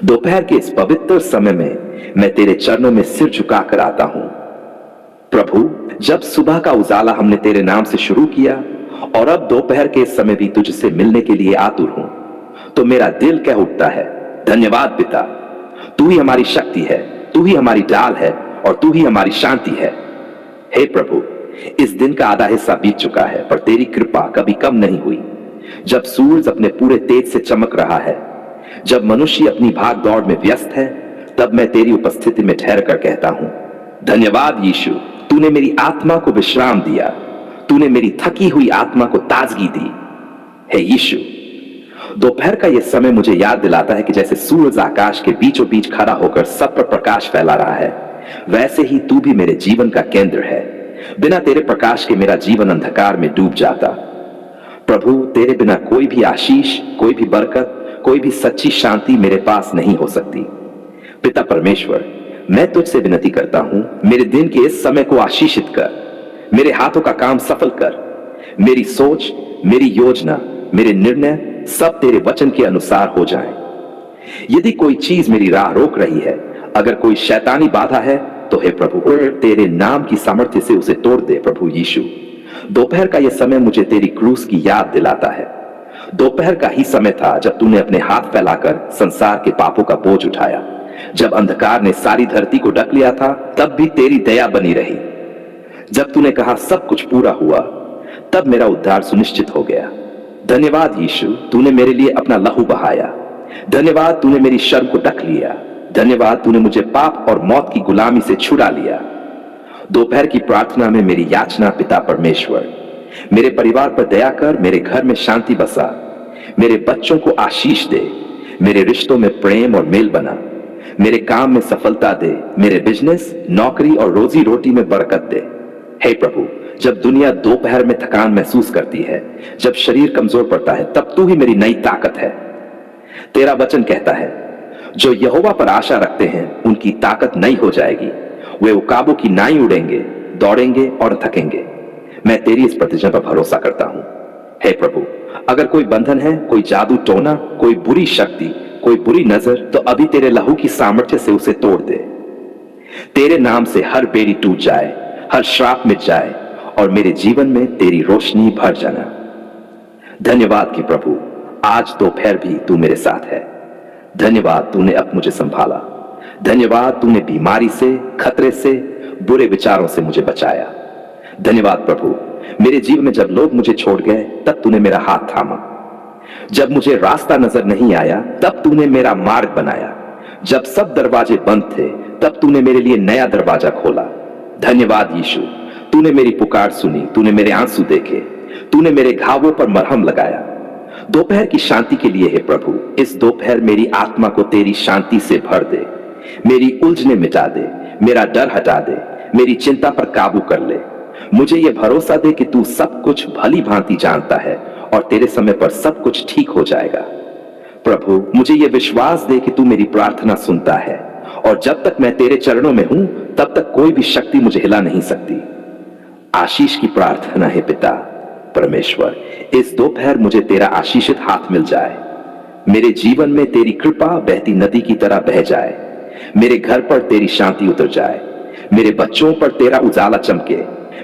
दोपहर के इस पवित्र समय में मैं तेरे चरणों में सिर झुकाकर आता हूं। प्रभु, जब सुबह का उजाला हमने तेरे नाम से शुरू किया और अब दोपहर के इस समय भी तुझसे मिलने के लिए आतुर हूं, तो मेरा दिल कह उठता है, धन्यवाद पिता। तू ही हमारी शक्ति है, तू ही हमारी ढाल है और तू ही हमारी शांति है। हे प्रभु, इस दिन का आधा हिस्सा बीत चुका है, पर तेरी कृपा कभी कम नहीं हुई। जब सूरज अपने पूरे तेज से चमक रहा है, जब मनुष्य अपनी भाग दौड़ में व्यस्त है, तब मैं तेरी उपस्थिति में ठहर कर कहता हूं, धन्यवाद यीशु। तूने मेरी आत्मा को विश्राम दिया, तूने मेरी थकी हुई आत्मा को ताजगी दी। हे यीशु, दोपहर का यह समय मुझे याद दिलाता है कि जैसे सूरज आकाश के बीचों बीच खड़ा होकर सब पर प्रकाश फैला रहा है, वैसे ही तू भी मेरे जीवन का केंद्र है। बिना तेरे प्रकाश के मेरा जीवन अंधकार में डूब जाता। प्रभु, तेरे बिना कोई भी आशीष, कोई भी बरकत, कोई भी सच्ची शांति मेरे पास नहीं हो सकती। पिता परमेश्वर, मैं तुझसे विनती करता हूं, मेरे दिन के इस समय को आशीषित कर, मेरे हाथों का काम सफल कर। मेरी सोच, मेरी योजना, मेरे निर्णय सब तेरे वचन के अनुसार हो जाएं। यदि कोई चीज मेरी राह रोक रही है, अगर कोई शैतानी बाधा है, तो हे प्रभु, तेरे नाम की सामर्थ्य से उसे तोड़ दे। प्रभु यीशु, दोपहर का यह समय मुझे तेरी क्रूस की याद दिलाता है। दोपहर का ही समय था जब तूने अपने हाथ फैलाकर संसार के पापों का बोझ उठाया। जब अंधकार ने सारी धरती को ढक लिया था, तब भी तेरी दया बनी रही। जब तूने कहा सब कुछ पूरा हुआ, तब मेरा उद्धार सुनिश्चित हो गया। धन्यवाद यीशु, तूने मेरे लिए अपना लहू बहाया। धन्यवाद, तूने मेरी शर्म को ढक लिया। धन्यवाद, तूने मुझे पाप और मौत की गुलामी से छुड़ा लिया। दोपहर की प्रार्थना में मेरी याचना, पिता परमेश्वर, मेरे परिवार पर दया कर, मेरे घर में शांति बसा, मेरे बच्चों को आशीष दे, मेरे रिश्तों में प्रेम और मेल बना, मेरे काम में सफलता दे, मेरे बिजनेस, नौकरी और रोजी रोटी में बरकत दे। हे प्रभु, जब दुनिया दोपहर में थकान महसूस करती है, जब शरीर कमजोर पड़ता है, तब तू ही मेरी नई ताकत है। तेरा वचन कहता है, जो यहोवा पर आशा रखते हैं उनकी ताकत नई हो जाएगी। वे उकाबों की नाई उड़ेंगे, दौड़ेंगे और थकेंगे। मैं तेरी इस प्रतिज्ञा पर भरोसा करता हूं। हे प्रभु, अगर कोई बंधन है, कोई जादू टोना, कोई बुरी शक्ति, कोई बुरी नजर, तो अभी तेरे लहू की सामर्थ्य से उसे तोड़ दे। तेरे नाम से हर बेड़ी टूट जाए, हर श्राप मिट जाए और मेरे जीवन में तेरी रोशनी भर जाना। धन्यवाद कि प्रभु, आज दोपहर भी तू मेरे साथ है। धन्यवाद, तूने अब मुझे संभाला। धन्यवाद, तूने बीमारी से, खतरे से, बुरे विचारों से मुझे बचाया। धन्यवाद प्रभु, मेरे जीवन में जब लोग मुझे छोड़ गए, तब तूने मेरा हाथ थामा। जब मुझे रास्ता नजर नहीं आया, तब तूने मेरा मार्ग बनाया। जब सब दरवाजे बंद थे, तब तूने मेरे लिए नया दरवाजा खोला। धन्यवाद यीशु, तूने मेरी पुकार सुनी, तूने मेरे आंसू देखे, तूने मेरे घावों पर मरहम लगाया। दोपहर की शांति के लिए हे प्रभु, इस दोपहर मेरी आत्मा को तेरी शांति से भर दे। मेरी उलझने मिटा दे, मेरा डर हटा दे, मेरी चिंता पर काबू कर ले। मुझे यह भरोसा दे कि तू सब कुछ भली भांति जानता है और तेरे समय पर सब कुछ ठीक हो जाएगा। प्रभु, मुझे यह विश्वास दे कि तू मेरी प्रार्थना सुनता है और जब तक मैं तेरे चरणों में हूं, तब तक कोई भी शक्ति मुझे हिला नहीं सकती। आशीष की प्रार्थना है पिता परमेश्वर, इस दोपहर मुझे तेरा आशीषित हाथ मिल जाए। मेरे जीवन में तेरी कृपा बहती नदी की तरह बह जाए। मेरे घर पर तेरी शांति उतर जाए। मेरे बच्चों पर तेरा उजाला चमके।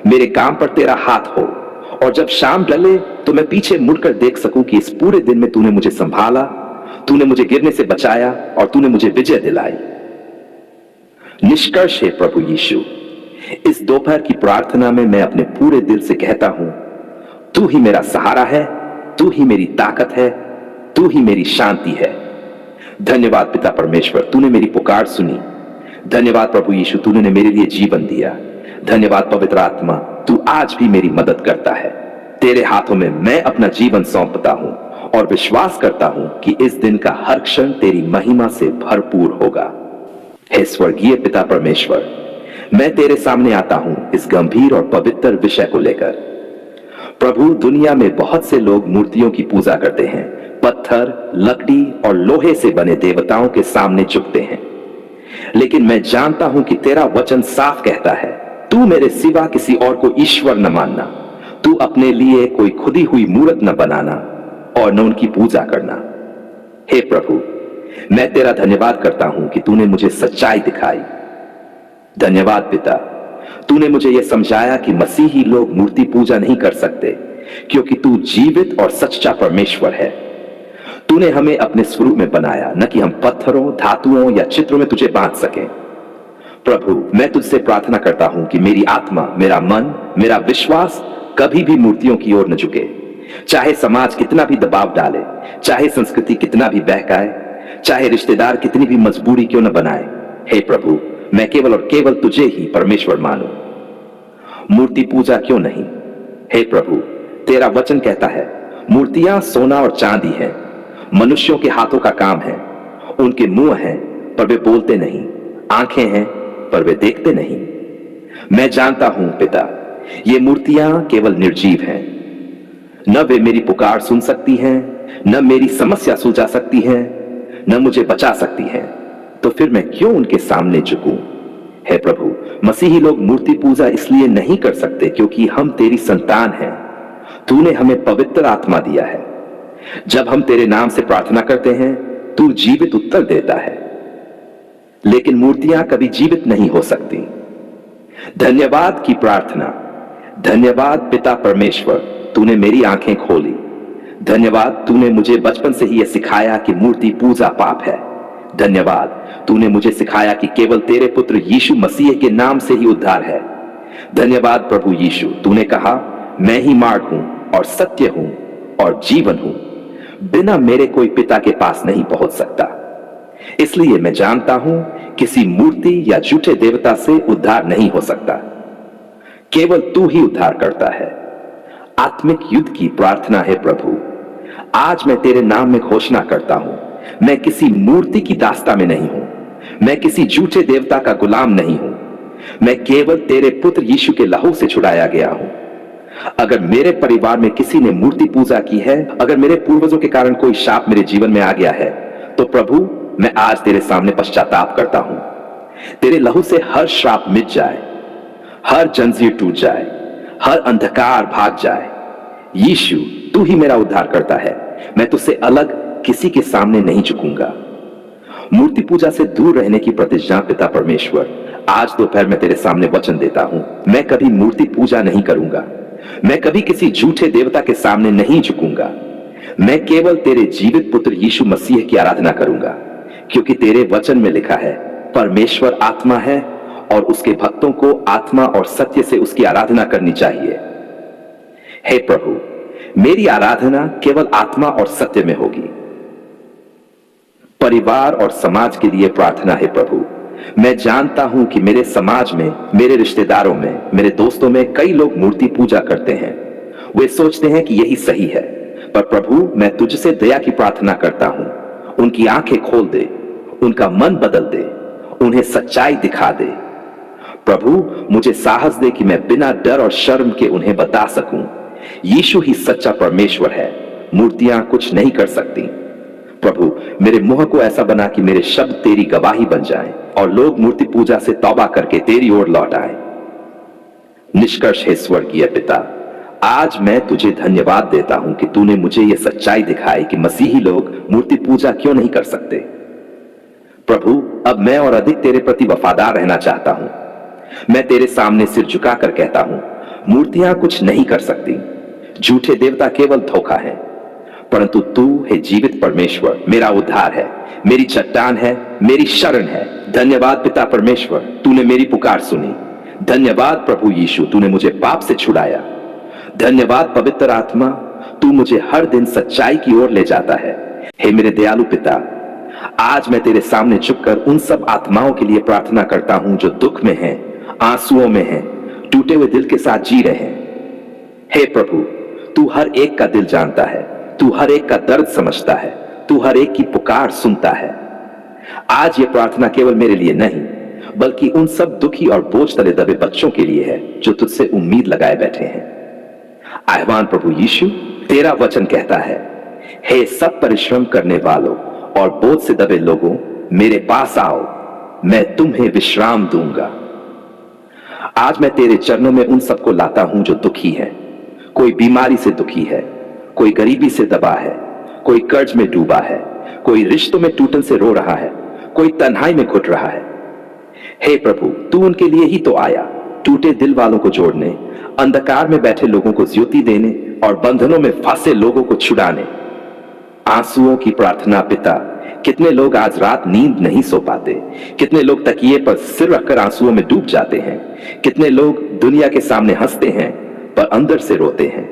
मेरे काम पर तेरा हाथ हो और जब शाम ढले तो मैं पीछे मुड़कर देख सकूं कि इस पूरे दिन में तूने मुझे संभाला, तूने मुझे गिरने से बचाया और तूने मुझे विजय दिलाई। निष्कर्ष है प्रभु यीशु, इस दोपहर की प्रार्थना में मैं अपने पूरे दिल से कहता हूं, तू ही मेरा सहारा है, तू ही मेरी ताकत है, तू ही मेरी शांति है। धन्यवाद पिता परमेश्वर, तूने मेरी पुकार सुनी। धन्यवाद प्रभु यीशु, तूने मेरे लिए जीवन दिया। धन्यवाद पवित्र आत्मा, तू आज भी मेरी मदद करता है। तेरे हाथों में मैं अपना जीवन सौंपता हूं और विश्वास करता हूं कि इस दिन का हर क्षण तेरी महिमा से भरपूर होगा। हे स्वर्गीय पिता परमेश्वर, मैं तेरे सामने आता हूं इस गंभीर और पवित्र विषय को लेकर। प्रभु, दुनिया में बहुत से लोग मूर्तियों की पूजा करते हैं, पत्थर, लकड़ी और लोहे से बने देवताओं के सामने झुकते हैं। लेकिन मैं जानता हूं कि तेरा वचन साफ कहता है, तू मेरे सिवा किसी और को ईश्वर न मानना। तू अपने लिए कोई खुदी हुई मूर्त न बनाना और न उनकी पूजा करना। हे प्रभु, मैं तेरा धन्यवाद करता हूं कि तूने मुझे सच्चाई दिखाई। धन्यवाद पिता, तूने मुझे यह समझाया कि मसीही लोग मूर्ति पूजा नहीं कर सकते क्योंकि तू जीवित और सच्चा परमेश्वर है। तूने हमें अपने स्वरूप में बनाया, न कि हम पत्थरों, धातुओं या चित्रों में तुझे बांध सकें। प्रभु, मैं तुझसे प्रार्थना करता हूं कि मेरी आत्मा, मेरा मन, मेरा विश्वास कभी भी मूर्तियों की ओर न झुके। चाहे समाज कितना भी दबाव डाले, चाहे संस्कृति कितना भी बहकाए, चाहे रिश्तेदार कितनी भी मजबूरी क्यों न बनाए, हे प्रभु, मैं केवल और केवल तुझे ही परमेश्वर मानूं। मूर्ति पूजा क्यों नहीं? हे प्रभु, तेरा वचन कहता है, मूर्तियां सोना और चांदी हैं, मनुष्यों के हाथों का काम है। उनके मुंह हैं पर वे बोलते नहीं, आंखें हैं पर वे देखते नहीं। मैं जानता हूं पिता, ये मूर्तियां केवल निर्जीव हैं। न वे मेरी पुकार सुन सकती हैं, न मेरी समस्या सुलझा सकती हैं, न मुझे बचा सकती हैं। तो फिर मैं क्यों उनके सामने झुकूं? हे प्रभु, मसीही लोग मूर्ति पूजा इसलिए नहीं कर सकते क्योंकि हम तेरी संतान हैं। तूने हमें पवित्र आत्मा दिया है। जब हम तेरे नाम से प्रार्थना करते हैं, तू जीवित उत्तर देता है। लेकिन मूर्तियां कभी जीवित नहीं हो सकती। धन्यवाद की प्रार्थना। धन्यवाद पिता परमेश्वर, तूने मेरी आंखें खोली। धन्यवाद, तूने मुझे बचपन से ही यह सिखाया कि मूर्ति पूजा पाप है। धन्यवाद, तूने मुझे सिखाया कि केवल तेरे पुत्र यीशु मसीह के नाम से ही उद्धार है। धन्यवाद प्रभु यीशु, तूने कहा, मैं ही मार्ग हूं और सत्य हूं और जीवन हूं। बिना मेरे कोई पिता के पास नहीं पहुंच सकता। इसलिए मैं जानता हूं, किसी मूर्ति या झूठे देवता से उद्धार नहीं हो सकता। केवल तू ही उद्धार करता है। आत्मिक युद्ध की प्रार्थना है प्रभु। आज मैं तेरे नाम में घोषणा करता हूं, मैं किसी मूर्ति की दास्ता में नहीं हूं। मैं किसी झूठे देवता का गुलाम नहीं हूं। मैं केवल तेरे पुत्र यीशु के लहू से छुड़ाया गया हूं। अगर मेरे परिवार में किसी ने मूर्ति पूजा की है, अगर मेरे पूर्वजों के कारण कोई शाप मेरे जीवन में आ गया है, तो प्रभु, मैं आज तेरे सामने पश्चाताप करता हूं। तेरे लहू से हर श्राप मिट जाए, हर जंजीर टूट जाए, हर अंधकार भाग जाए। यीशु, तू ही मेरा उद्धार करता है। मैं तुझसे अलग किसी के सामने नहीं झुकूंगा। मूर्ति पूजा से दूर रहने की प्रतिज्ञा पिता परमेश्वर, आज दोपहर मैं तेरे सामने वचन देता हूं। मैं कभी मूर्ति पूजा नहीं करूंगा। मैं कभी किसी झूठे देवता के सामने नहीं झुकूंगा। मैं केवल तेरे जीवित पुत्र यीशु मसीह की आराधना करूंगा, क्योंकि तेरे वचन में लिखा है, परमेश्वर आत्मा है और उसके भक्तों को आत्मा और सत्य से उसकी आराधना करनी चाहिए। हे प्रभु, मेरी आराधना केवल आत्मा और सत्य में होगी। परिवार और समाज के लिए प्रार्थना है प्रभु। मैं जानता हूं कि मेरे समाज में, मेरे रिश्तेदारों में, मेरे दोस्तों में कई लोग मूर्ति पूजा करते हैं। वे सोचते हैं कि यही सही है। पर प्रभु, मैं तुझसे दया की प्रार्थना करता हूं। उनकी आंखें खोल दे, उनका मन बदल दे, उन्हें सच्चाई दिखा दे। प्रभु, मुझे साहस दे कि मैं बिना डर और शर्म के उन्हें बता सकूं, यीशु ही सच्चा परमेश्वर है। मूर्तियां कुछ नहीं कर सकती। प्रभु, मेरे मुंह को ऐसा बना कि मेरे शब्द तेरी गवाही बन जाएं और लोग मूर्ति पूजा से तौबा करके तेरी ओर लौट आए। निष्कर्ष है स्वर्गीय पिता, आज मैं तुझे धन्यवाद देता हूं कि तूने मुझे यह सच्चाई दिखाई कि मसीही लोग मूर्ति पूजा क्यों नहीं कर सकते। प्रभु, अब मैं और अधिक तेरे प्रति वफादार रहना चाहता हूं। मैं तेरे सामने सिर झुकाकर कहता हूं, मूर्तियां कुछ नहीं कर सकती। झूठे देवता केवल धोखा है, परंतु तू है जीवित परमेश्वर, मेरा उद्धार है, मेरी चट्टान है, मेरी शरण है। धन्यवाद पिता परमेश्वर, तूने मेरी पुकार सुनी। धन्यवाद प्रभु यीशु, तूने मुझे पाप से छुड़ाया। धन्यवाद पवित्र आत्मा, तू मुझे हर दिन सच्चाई की ओर ले जाता है। हे मेरे दयालु पिता, आज मैं तेरे सामने झुककर उन सब आत्माओं के लिए प्रार्थना करता हूं जो दुख में हैं, आंसुओं में हैं, टूटे हुए दिल के साथ जी रहे हैं। हे प्रभु, तू हर एक का दिल जानता है, तू हर एक का दर्द समझता है, तू हर एक की पुकार सुनता है। आज ये प्रार्थना केवल मेरे लिए नहीं, बल्कि उन सब दुखी और बोझ तले दबे बच्चों के लिए है जो तुझसे उम्मीद लगाए बैठे हैं। आह्वान प्रभु यीशु, तेरा वचन कहता है, हे सब परिश्रम करने वालों और बोझ से दबे लोगों, मेरे पास आओ, मैं तुम्हें विश्राम दूंगा। आज मैं तेरे चरणों में उन सबको लाता हूं जो दुखी है। कोई बीमारी से दुखी है, कोई गरीबी से दबा है, कोई कर्ज में डूबा है, कोई रिश्तों में टूटन से रो रहा है, कोई तन्हाई में घुट रहा है। हे प्रभु, तू उनके लिए ही तो आया, टूटे दिल वालों को जोड़ने, अंधकार में बैठे लोगों को ज्योति देने और बंधनों में फंसे लोगों को छुड़ाने। आंसुओं की प्रार्थना पिता, कितने लोग आज रात नींद नहीं सो पाते, कितने लोग तकिए पर सिर रखकर आंसुओं में डूब जाते हैं, कितने लोग दुनिया के सामने हंसते हैं पर अंदर से रोते हैं।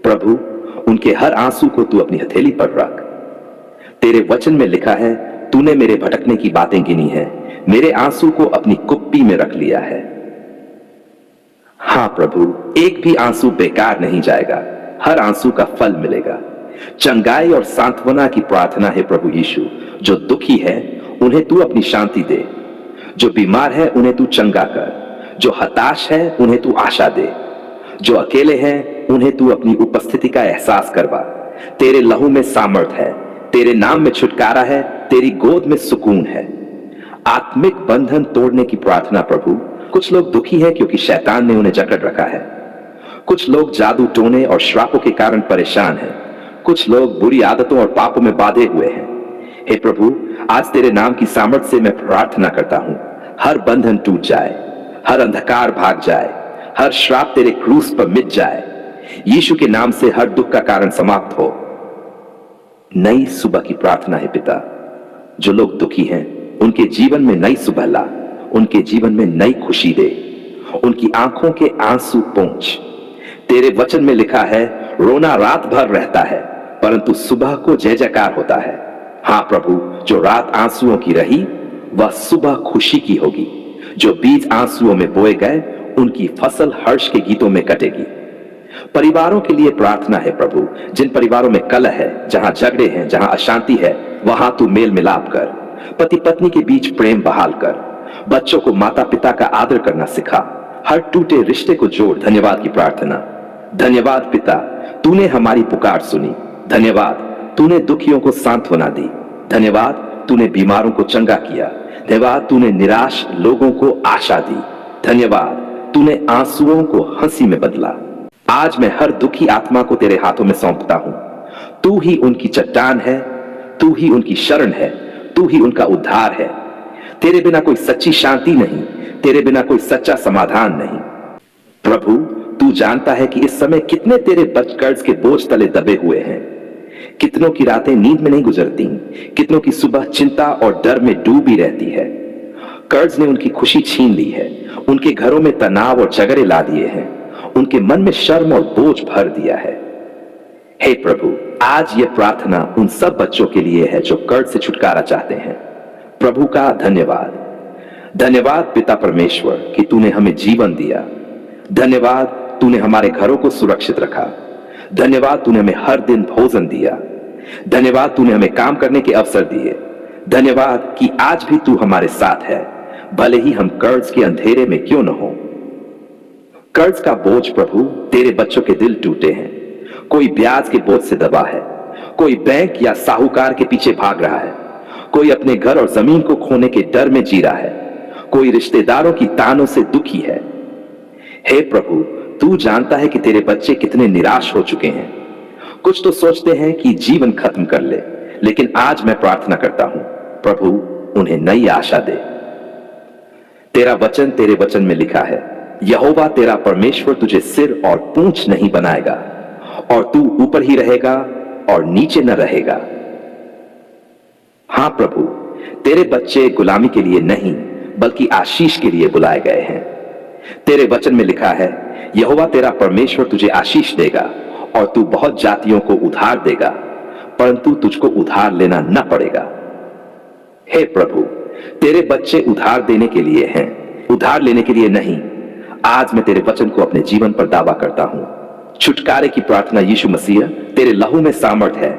प्रभु, उनके हर आंसू को तू अपनी हथेली पर रख। तेरे वचन में लिखा है, तूने मेरे भटकने की बातें गिनी है, मेरे आंसू को अपनी कुप्पी में रख लिया है। हां प्रभु, एक भी आंसू बेकार नहीं जाएगा, हर आंसू का फल मिलेगा। चंगाई और सांत्वना की प्रार्थना है प्रभु यीशु, जो दुखी है उन्हें तू अपनी शांति दे, जो बीमार है उन्हें तू चंगा कर, जो हताश है उन्हें तू आशा दे, जो अकेले हैं उन्हें तू अपनी उपस्थिति का एहसास करवा। तेरे लहू में सामर्थ है, तेरे नाम में छुटकारा है, तेरी गोद में सुकून है। आत्मिक बंधन तोड़ने की प्रार्थना प्रभु। कुछ लोग दुखी हैं क्योंकि शैतान ने उन्हें जकड़ रखा है, कुछ लोग जादू टोने और श्रापों के कारण परेशान हैं, कुछ लोग बुरी आदतों और पापों में बांधे हुए हैं। हे प्रभु, आज तेरे नाम की सामर्थ से मैं प्रार्थना करता हूं, हर बंधन टूट जाए, हर अंधकार भाग जाए, हर श्राप तेरे क्रूस पर मिट जाए। यीशु के नाम से हर दुख का कारण समाप्त हो। नई सुबह की प्रार्थना है पिता, जो लोग दुखी हैं उनके जीवन में नई सुबह ला, उनके जीवन में नई खुशी दे, उनकी आंखों के आंसू पोंछ। तेरे वचन में लिखा है, रोना रात भर रहता है परंतु सुबह को जय जयकार होता है। हां प्रभु, जो रात आंसुओं की रही वह सुबह खुशी की होगी। जो बीज आंसुओं में बोए गए उनकी फसल हर्ष के गीतों में कटेगी। परिवारों के लिए प्रार्थना है प्रभु, जिन परिवारों में कलह है, जहां झगड़े हैं, जहां अशांति है, वहां तू मेल मिलाप कर। पति पत्नी के बीच प्रेम बहाल कर, बच्चों को माता पिता का आदर करना सिखा, हर टूटे रिश्ते को जोड़। धन्यवाद की प्रार्थना। धन्यवाद पिता, तूने हमारी पुकार सुनी। धन्यवाद, तूने दुखियों को सांत्वना दी। धन्यवाद, तूने बीमारों को चंगा किया। धन्यवाद, तूने निराश लोगों को आशा दी। धन्यवाद, तूने आंसुओं को हंसी में बदला। आज मैं हर दुखी आत्मा को तेरे हाथों में सौंपता हूं। तू ही उनकी चट्टान है, तू ही उनकी शरण है, तू ही उनका उद्धार है। तेरे बिना कोई सच्ची शांति नहीं, तेरे बिना कोई सच्चा समाधान नहीं। प्रभु, तू जानता है कि इस समय कितने तेरे कर्ज के बोझ तले दबे हुए हैं। कितनों की रातें नींद में नहीं गुजरती, कितनों की सुबह चिंता और डर में डूबी रहती है। कर्ज ने उनकी खुशी छीन ली है, उनके घरों में तनाव और झगड़े ला दिए हैं, उनके मन में शर्म और बोझ भर दिया है। हे प्रभु, आज यह प्रार्थना उन सब बच्चों के लिए है जो कर्ज से छुटकारा चाहते हैं। प्रभु का धन्यवाद। धन्यवाद पिता परमेश्वर कि तूने हमें जीवन दिया। धन्यवाद, तूने हमारे घरों को सुरक्षित रखा। धन्यवाद, तूने हमें हर दिन भोजन दिया। धन्यवाद, तूने हमें काम करने के अवसर दिए। धन्यवाद कि आज भी तू हमारे साथ है, भले ही हम कर्ज के अंधेरे में क्यों न हो। कर्ज का बोझ प्रभु, तेरे बच्चों के दिल टूटे हैं। कोई ब्याज के बोझ से दबा है, कोई बैंक या साहूकार के पीछे भाग रहा है, कोई अपने घर और जमीन को खोने के डर में जी रहा है, कोई रिश्तेदारों की तानों से दुखी है। हे प्रभु, तू जानता है कि तेरे बच्चे कितने निराश हो चुके हैं। कुछ तो सोचते हैं कि जीवन खत्म कर ले, लेकिन आज मैं प्रार्थना करता हूं, प्रभु उन्हें नई आशा दे। तेरा वचन तेरे वचन में लिखा है, यहोवा तेरा परमेश्वर तुझे सिर और पूंछ नहीं बनाएगा, और तू ऊपर ही रहेगा और नीचे न रहेगा। हां प्रभु, तेरे बच्चे गुलामी के लिए नहीं बल्कि आशीष के लिए बुलाए गए हैं। तेरे वचन में लिखा है, यहोवा तेरा परमेश्वर तुझे आशीष देगा और तू बहुत जातियों को उधार देगा, परंतु तुझको उधार लेना न पड़ेगा। हे प्रभु, तेरे बच्चे उधार देने के लिए हैं, उधार लेने के लिए नहीं। आज मैं तेरे वचन को अपने जीवन पर दावा करता हूं। छुटकारे की प्रार्थना यीशु मसीह, तेरे लहू में सामर्थ है,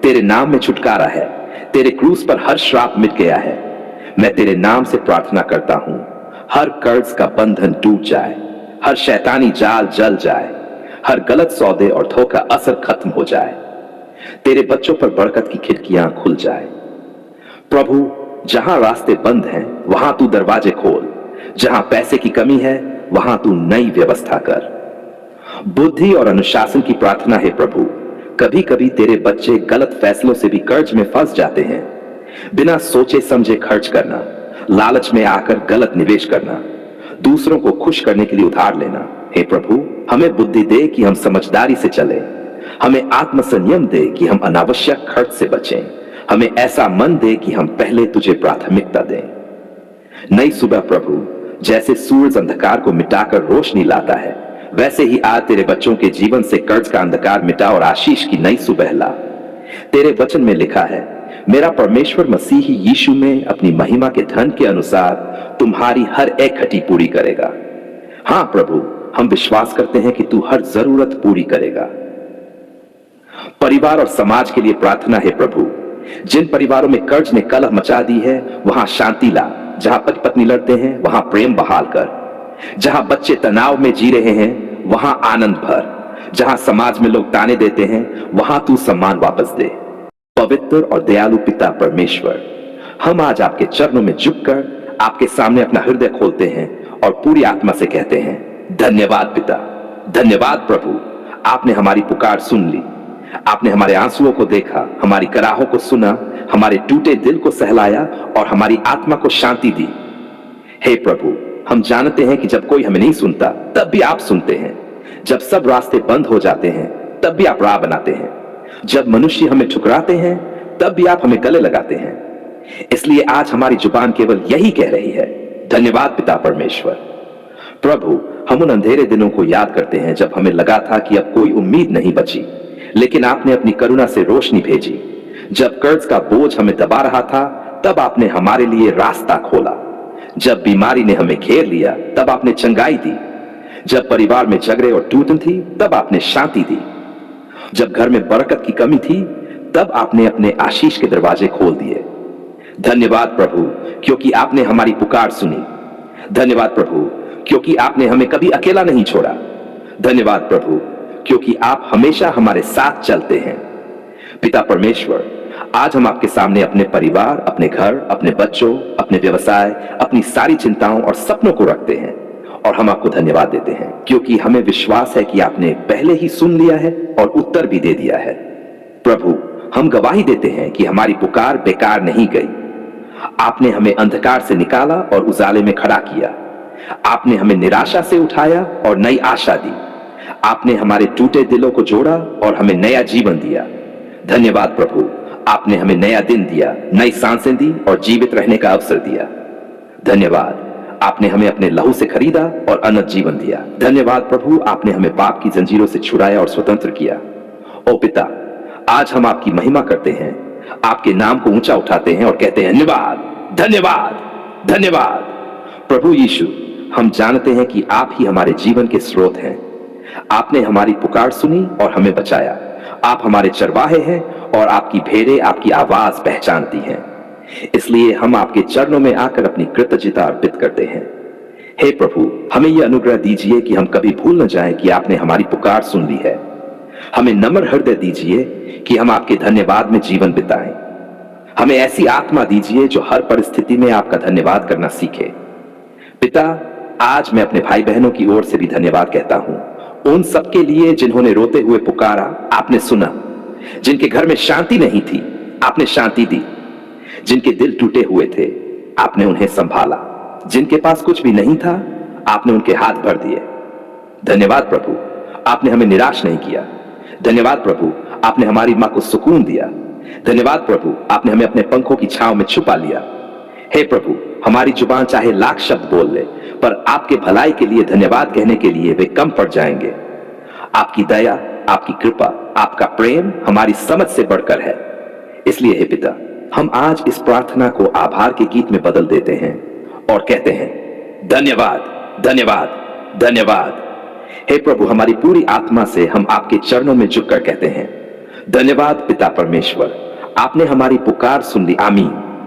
तेरे नाम में छुटकारा है, तेरे क्रूस पर हर श्राप मिट गया है। मैं तेरे नाम से प्रार्थना करता हूं, हर कर्ज का बंधन टूट जाए, हर शैतानी जाल जल जाए, हर गलत सौदे और धोखा असर खत्म हो जाए, तेरे बच्चों पर बरकत की खिड़कियां खुल जाए। प्रभु, जहां रास्ते बंद हैं वहां तू दरवाजे खोल, जहां पैसे की कमी है वहां तू नई व्यवस्था कर। बुद्धि और अनुशासन की प्रार्थना है प्रभु, कभी कभी तेरे बच्चे गलत फैसलों से भी कर्ज में फंस जाते हैं। बिना सोचे समझे खर्च करना, लालच में आकर गलत निवेश करना, दूसरों को खुश करने के लिए उधार लेना। हे प्रभु, हमें बुद्धि दे कि हम समझदारी से चलें। हमें आत्म संयम दे कि हम अनावश्यक खर्च से बचें। हमें ऐसा मन दे कि हम पहले तुझे प्राथमिकता दें। नई सुबह प्रभु, जैसे सूरज अंधकार को मिटाकर रोशनी लाता है, वैसे ही आज तेरे बच्चों के जीवन से कर्ज का अंधकार मिटा और आशीष की नई सुबह ला। तेरे वचन में लिखा है, मेरा परमेश्वर मसीही यीशु में अपनी महिमा के धन के अनुसार तुम्हारी हर एक खटी पूरी करेगा। हां प्रभु, हम विश्वास करते हैं कि तू हर जरूरत पूरी करेगा। परिवार और समाज के लिए प्रार्थना है प्रभु। जिन परिवारों में कर्ज ने कलह मचा दी है, वहां शांति ला। जहां पति पत्नी लड़ते हैं, वहां प्रेम बहाल कर। जहां बच्चे तनाव में जी रहे हैं, वहां आनंद भर। जहां समाज में लोग ताने देते हैं, वहां तू सम्मान वापस दे। पवित्र और दयालु पिता परमेश्वर, हम आज आपके चरणों में झुककर आपके सामने अपना हृदय खोलते हैं और पूरी आत्मा से कहते हैं, धन्यवाद पिता, धन्यवाद प्रभु। आपने हमारी पुकार सुन ली। आपने हमारे आंसुओं को देखा, हमारी कराहों को सुना, हमारे टूटे दिल को सहलाया और हमारी आत्मा को शांति दी। हे प्रभु, हम जानते हैं कि जब कोई हमें नहीं सुनता, तब भी आप सुनते हैं। जब सब रास्ते बंद हो जाते हैं, तब भी आप राह बनाते हैं। जब मनुष्य हमें ठुकराते हैं, तब भी आप हमें गले लगाते हैं। इसलिए आज हमारी जुबान केवल यही कह रही है, धन्यवाद पिता परमेश्वर। प्रभु, हम उन अंधेरे दिनों को याद करते हैं जब हमें लगा था कि अब कोई उम्मीद नहीं बची, लेकिन आपने अपनी करुणा से रोशनी भेजी। जब कर्ज का बोझ हमें दबा रहा था, तब आपने हमारे लिए रास्ता खोला। जब बीमारी ने हमें घेर लिया, तब आपने चंगाई दी। जब परिवार में झगड़े और टूटन थी, तब आपने शांति दी। जब घर में बरकत की कमी थी, तब आपने अपने आशीष के दरवाजे खोल दिए। धन्यवाद प्रभु, क्योंकि आपने हमारी पुकार सुनी। धन्यवाद प्रभु, क्योंकि आपने हमें कभी अकेला नहीं छोड़ा। धन्यवाद प्रभु, क्योंकि आप हमेशा हमारे साथ चलते हैं। पिता परमेश्वर, आज हम आपके सामने अपने परिवार, अपने घर, अपने बच्चों, अपने व्यवसाय, अपनी सारी चिंताओं और सपनों को रखते हैं और हम आपको धन्यवाद देते हैं, क्योंकि हमें विश्वास है कि आपने पहले ही सुन लिया है और उत्तर भी दे दिया है। प्रभु, हम गवाही देते हैं कि हमारी पुकार बेकार नहीं गई। आपने हमें अंधकार से निकाला और उजाले में खड़ा किया। आपने हमें निराशा से उठाया और नई आशा दी। आपने हमारे टूटे दिलों को जोड़ा और हमें नया जीवन दिया। धन्यवाद प्रभु, आपने हमें नया दिन दिया, नई सांसें दी और जीवित रहने का अवसर दिया। धन्यवाद, आपने हमें अपने लहू से खरीदा और अनंत जीवन दिया। धन्यवाद प्रभु, आपने हमें पाप की जंजीरों से छुड़ाया और स्वतंत्र किया। ओ पिता, आज हम आपकी महिमा करते हैं, आपके नाम को ऊंचा उठाते हैं और कहते हैं, धन्यवाद, धन्यवाद, धन्यवाद। प्रभु यीशु, हम जानते हैं कि आप ही हमारे जीवन के स्रोत हैं। आपने हमारी पुकार सुनी और हमें बचाया। आप हमारे चरवाहे हैं और आपकी भेड़ें आपकी आवाज पहचानती हैं। इसलिए हम आपके चरणों में आकर अपनी कृतज्ञता अर्पित करते हैं। हे प्रभु, हमें यह अनुग्रह दीजिए कि हम कभी भूल न जाएं कि आपने हमारी पुकार सुन ली है। हमें नम्र हृदय दीजिए कि हम आपके धन्यवाद में जीवन बिताएं। हमें ऐसी आत्मा दीजिए जो हर परिस्थिति में आपका धन्यवाद करना सीखे। पिता, आज मैं अपने भाई बहनों की ओर से भी धन्यवाद कहता हूं, उन सबके लिए जिन्होंने रोते हुए पुकारा, आपने सुना। जिनके घर में शांति नहीं थी, आपने शांति दी। जिनके दिल टूटे हुए थे, आपने उन्हें संभाला। जिनके पास कुछ भी नहीं था, आपने उनके हाथ भर दिए। धन्यवाद प्रभु, आपने हमें निराश नहीं किया। धन्यवाद प्रभु, आपने हमारी मां को सुकून दिया। धन्यवाद प्रभु, आपने हमें अपने पंखों की छांव में छुपा लिया। हे प्रभु, हमारी जुबान चाहे लाख शब्द बोल ले, पर आपके भलाई के लिए धन्यवाद कहने के लिए वे कम पड़ जाएंगे। आपकी दया, आपकी कृपा, आपका प्रेम हमारी समझ से बढ़कर है। इसलिए हे पिता, हम आज इस प्रार्थना को आभार के गीत में बदल देते हैं और कहते हैं, धन्यवाद, धन्यवाद, धन्यवाद। हे प्रभु, हमारी पूरी आत्मा से हम आपके चरणों में झुककर कहते हैं, धन्यवाद पिता परमेश्वर, आपने हमारी पुकार सुन ली। आमीन।